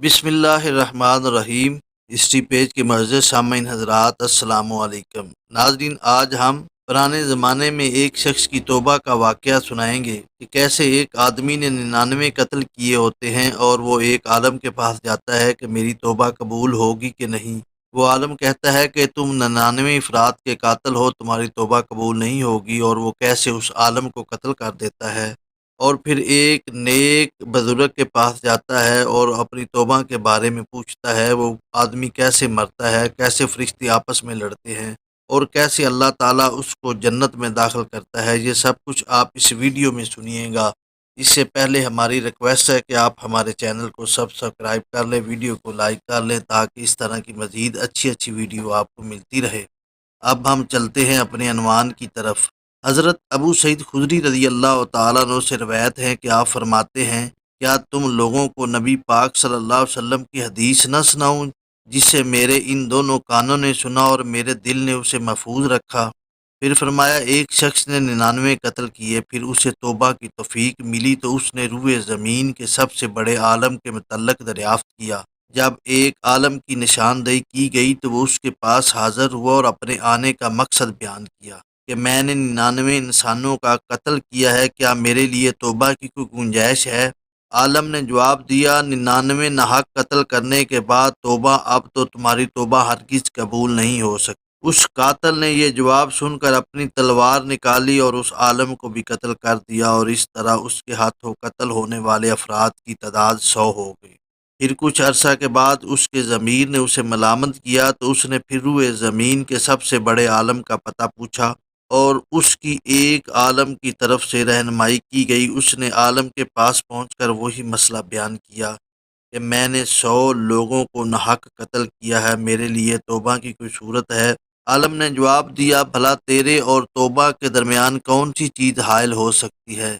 بسم اللہ الرحمن الرحیم۔ ہسٹری پیج کے معزز سامعین حضرات، السلام علیکم۔ ناظرین، آج ہم پرانے زمانے میں ایک شخص کی توبہ کا واقعہ سنائیں گے کہ کیسے ایک آدمی نے 99 قتل کیے ہوتے ہیں اور وہ ایک عالم کے پاس جاتا ہے کہ میری توبہ قبول ہوگی کہ نہیں۔ وہ عالم کہتا ہے کہ تم 99 افراد کے قاتل ہو، تمہاری توبہ قبول نہیں ہوگی، اور وہ کیسے اس عالم کو قتل کر دیتا ہے اور پھر ایک نیک بزرگ کے پاس جاتا ہے اور اپنی توبہ کے بارے میں پوچھتا ہے۔ وہ آدمی کیسے مرتا ہے، کیسے فرشتے آپس میں لڑتے ہیں، اور کیسے اللہ تعالیٰ اس کو جنت میں داخل کرتا ہے، یہ سب کچھ آپ اس ویڈیو میں سنیے گا۔ اس سے پہلے ہماری ریکویسٹ ہے کہ آپ ہمارے چینل کو سبسکرائب کر لیں، ویڈیو کو لائک کر لیں، تاکہ اس طرح کی مزید اچھی ویڈیو آپ کو ملتی رہے۔ اب ہم چلتے ہیں اپنے عنوان کی طرف۔ حضرت ابو سعید خدری رضی اللہ تعالیٰ عنہ سے روایت ہے کہ آپ فرماتے ہیں، کیا تم لوگوں کو نبی پاک صلی اللہ علیہ وسلم کی حدیث نہ سناؤں جسے میرے ان دونوں کانوں نے سنا اور میرے دل نے اسے محفوظ رکھا؟ پھر فرمایا، ایک شخص نے 99 قتل کیے، پھر اسے توبہ کی توفیق ملی تو اس نے روئے زمین کے سب سے بڑے عالم کے متعلق دریافت کیا۔ جب ایک عالم کی نشاندہی کی گئی تو وہ اس کے پاس حاضر ہوا اور اپنے آنے کا مقصد بیان کیا کہ میں نے 99 انسانوں کا قتل کیا ہے، کیا میرے لیے توبہ کی کوئی گنجائش ہے؟ عالم نے جواب دیا، 99 ناحق قتل کرنے کے بعد توبہ، اب تو تمہاری توبہ ہرگز قبول نہیں ہو سکتی۔ اس قاتل نے یہ جواب سن کر اپنی تلوار نکالی اور اس عالم کو بھی قتل کر دیا، اور اس طرح اس کے ہاتھوں قتل ہونے والے افراد کی تعداد 100 ہو گئی۔ پھر کچھ عرصہ کے بعد اس کے ضمیر نے اسے ملامت کیا تو اس نے پھر روئے زمین کے سب سے بڑے عالم کا پتہ پوچھا اور اس کی ایک عالم کی طرف سے رہنمائی کی گئی۔ اس نے عالم کے پاس پہنچ کر وہی مسئلہ بیان کیا کہ میں نے 100 لوگوں کو ناحق قتل کیا ہے، میرے لیے توبہ کی کوئی صورت ہے؟ عالم نے جواب دیا، بھلا تیرے اور توبہ کے درمیان کون سی چیز حائل ہو سکتی ہے؟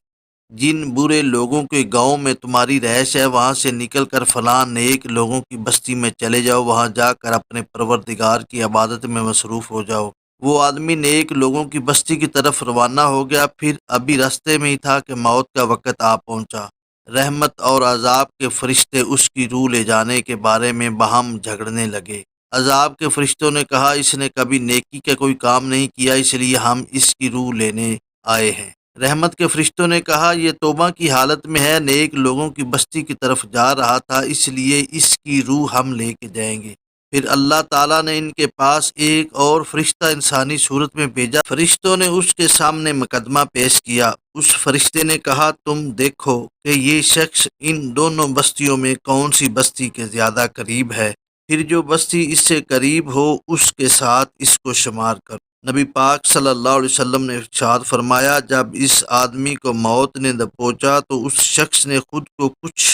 جن برے لوگوں کے گاؤں میں تمہاری رہائش ہے، وہاں سے نکل کر فلاں نیک لوگوں کی بستی میں چلے جاؤ، وہاں جا کر اپنے پروردگار کی عبادت میں مصروف ہو جاؤ۔ وہ آدمی نیک لوگوں کی بستی کی طرف روانہ ہو گیا، پھر ابھی راستے میں ہی تھا کہ موت کا وقت آ پہنچا۔ رحمت اور عذاب کے فرشتے اس کی روح لے جانے کے بارے میں باہم جھگڑنے لگے۔ عذاب کے فرشتوں نے کہا، اس نے کبھی نیکی کا کوئی کام نہیں کیا، اس لیے ہم اس کی روح لینے آئے ہیں۔ رحمت کے فرشتوں نے کہا، یہ توبہ کی حالت میں ہے، نیک لوگوں کی بستی کی طرف جا رہا تھا، اس لیے اس کی روح ہم لے کے جائیں گے۔ پھر اللہ تعالیٰ نے ان کے پاس ایک اور فرشتہ انسانی صورت میں بھیجا۔ فرشتوں نے اس کے سامنے مقدمہ پیش کیا۔ اس فرشتے نے کہا، تم دیکھو کہ یہ شخص ان دونوں بستیوں میں کون سی بستی کے زیادہ قریب ہے، پھر جو بستی اس سے قریب ہو اس کے ساتھ اس کو شمار کرو۔ نبی پاک صلی اللہ علیہ وسلم نے ارشاد فرمایا، جب اس آدمی کو موت نے دبوچا تو اس شخص نے خود کو کچھ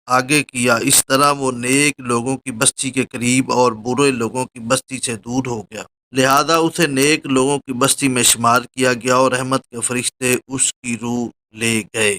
آگے کیا، اس طرح وہ نیک لوگوں کی بستی کے قریب اور برے لوگوں کی بستی سے دور ہو گیا، لہذا اسے نیک لوگوں کی بستی میں شمار کیا گیا اور رحمت کے فرشتے اس کی روح لے گئے۔